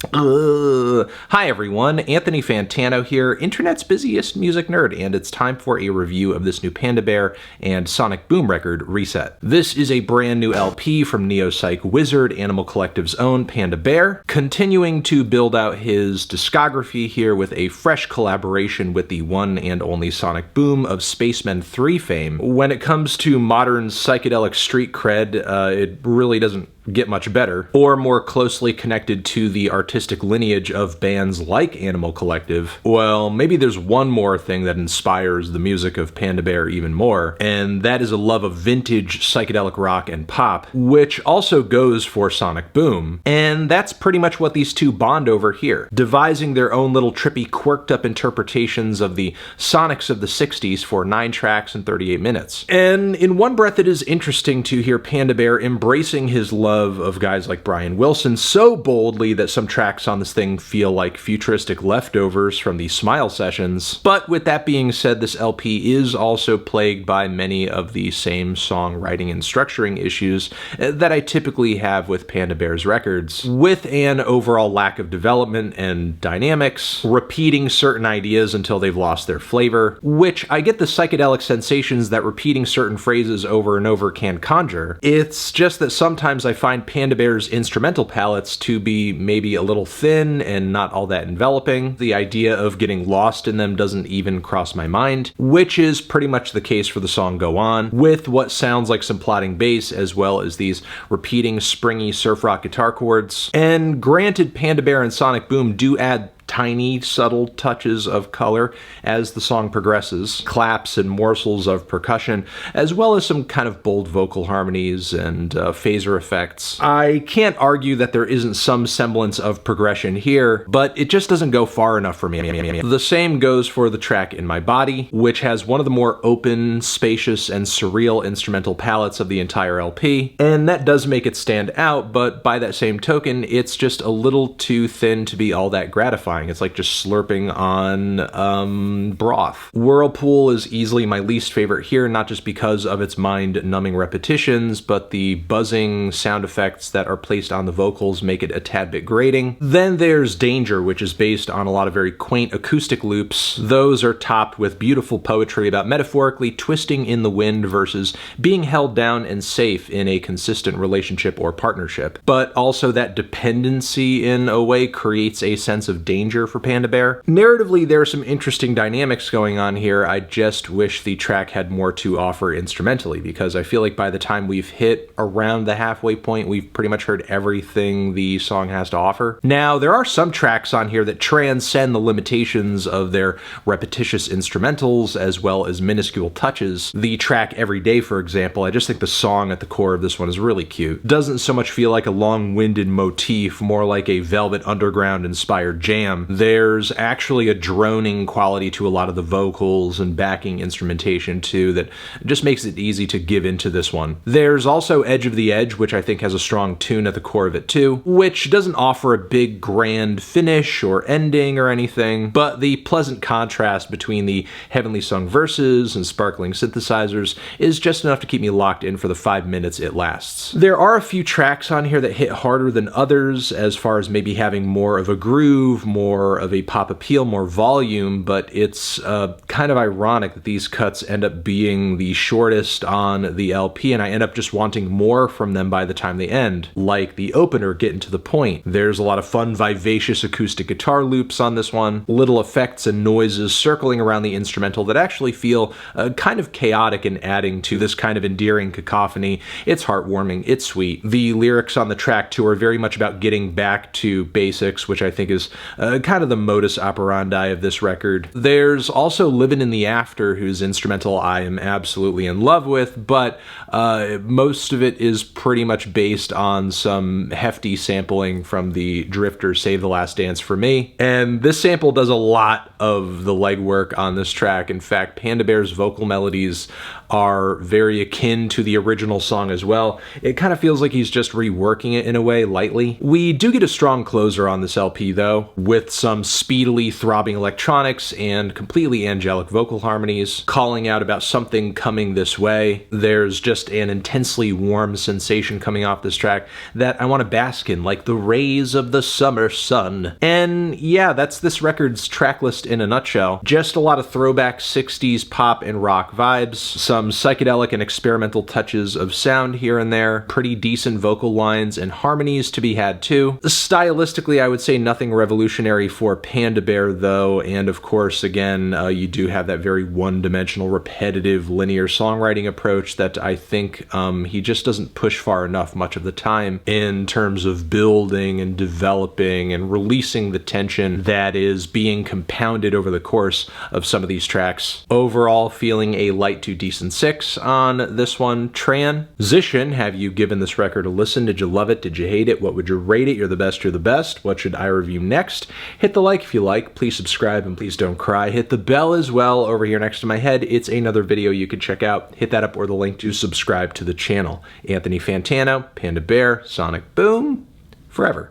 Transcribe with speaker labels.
Speaker 1: Hi everyone, Anthony Fantano here, internet's busiest music nerd, and it's time for a review of this new Panda Bear and Sonic Boom record, Reset. This is a brand new LP from neo-psych wizard Animal Collective's own Panda Bear, continuing to build out his discography here with a fresh collaboration with the one and only Sonic Boom of Spacemen 3 fame. When it comes to modern psychedelic street cred, it really doesn't get much better, or more closely connected to the artistic lineage of bands like Animal Collective. Well, maybe there's one more thing that inspires the music of Panda Bear even more, and that is a love of vintage psychedelic rock and pop, which also goes for Sonic Boom. And that's pretty much what these two bond over here, devising their own little trippy, quirked up interpretations of the Sonics of the 60s for 9 tracks and 38 minutes. And in one breath, it is interesting to hear Panda Bear embracing his love of guys like Brian Wilson so boldly that some tracks on this thing feel like futuristic leftovers from the Smile sessions. But with that being said, this LP is also plagued by many of the same songwriting and structuring issues that I typically have with Panda Bear's records, with an overall lack of development and dynamics, repeating certain ideas until they've lost their flavor, which I get the psychedelic sensations that repeating certain phrases over and over can conjure. It's just that sometimes I find Panda Bear's instrumental palettes to be maybe a little thin and not all that enveloping. The idea of getting lost in them doesn't even cross my mind, which is pretty much the case for the song Go On, with what sounds like some plodding bass as well as these repeating springy surf rock guitar chords. And granted, Panda Bear and Sonic Boom do add tiny, subtle touches of color as the song progresses, claps and morsels of percussion, as well as some kind of bold vocal harmonies and phaser effects. I can't argue that there isn't some semblance of progression here, but it just doesn't go far enough for me. The same goes for the track In My Body, which has one of the more open, spacious, and surreal instrumental palettes of the entire LP, and that does make it stand out, but by that same token, it's just a little too thin to be all that gratifying. It's like just slurping on broth. Whirlpool is easily my least favorite here, not just because of its mind-numbing repetitions, but the buzzing sound effects that are placed on the vocals make it a tad bit grating. Then there's Danger, which is based on a lot of very quaint acoustic loops. Those are topped with beautiful poetry about metaphorically twisting in the wind versus being held down and safe in a consistent relationship or partnership. But also that dependency in a way creates a sense of danger for Panda Bear. Narratively, there are some interesting dynamics going on here. I just wish the track had more to offer instrumentally, because I feel like by the time we've hit around the halfway point, we've pretty much heard everything the song has to offer. Now, there are some tracks on here that transcend the limitations of their repetitious instrumentals as well as minuscule touches. The track Every Day, for example, I just think the song at the core of this one is really cute. Doesn't so much feel like a long-winded motif, more like a Velvet Underground inspired jam. There's actually a droning quality to a lot of the vocals and backing instrumentation too that just makes it easy to give into this one. There's also Edge of the Edge, which I think has a strong tune at the core of it too, which doesn't offer a big grand finish or ending or anything, but the pleasant contrast between the heavenly sung verses and sparkling synthesizers is just enough to keep me locked in for the 5 minutes it lasts. There are a few tracks on here that hit harder than others as far as maybe having more of a groove, more of a pop appeal, more volume, but it's kind of ironic that these cuts end up being the shortest on the LP, and I end up just wanting more from them by the time they end. Like the opener, Getting to the Point. There's a lot of fun, vivacious acoustic guitar loops on this one, little effects and noises circling around the instrumental that actually feel kind of chaotic and adding to this kind of endearing cacophony. It's heartwarming, it's sweet. The lyrics on the track too are very much about getting back to basics, which I think is kind of the modus operandi of this record. There's also Livin' in the After, whose instrumental I am absolutely in love with, but most of it is pretty much based on some hefty sampling from the Drifter Save the Last Dance for Me. And this sample does a lot of the legwork on this track. In fact, Panda Bear's vocal melodies are very akin to the original song as well. It kind of feels like he's just reworking it in a way lightly. We do get a strong closer on this LP though, with with some speedily throbbing electronics and completely angelic vocal harmonies, calling out about something coming this way. There's just an intensely warm sensation coming off this track that I want to bask in, like the rays of the summer sun. And yeah, that's this record's track list in a nutshell. Just a lot of throwback 60s pop and rock vibes, some psychedelic and experimental touches of sound here and there, pretty decent vocal lines and harmonies to be had too. Stylistically, I would say nothing revolutionary for Panda Bear though, and of course, again, you do have that very one-dimensional, repetitive, linear songwriting approach that I think he just doesn't push far enough much of the time in terms of building and developing and releasing the tension that is being compounded over the course of some of these tracks. Overall, feeling a light to decent 6 on this one. Transition, have you given this record a listen? Did you love it? Did you hate it? What would you rate it? You're the best, you're the best. What should I review next? Hit the like if you like. Please subscribe and please don't cry. Hit the bell as well over here next to my head. It's another video you can check out. Hit that up or the link to subscribe to the channel. Anthony Fantano, Panda Bear, Sonic Boom, forever.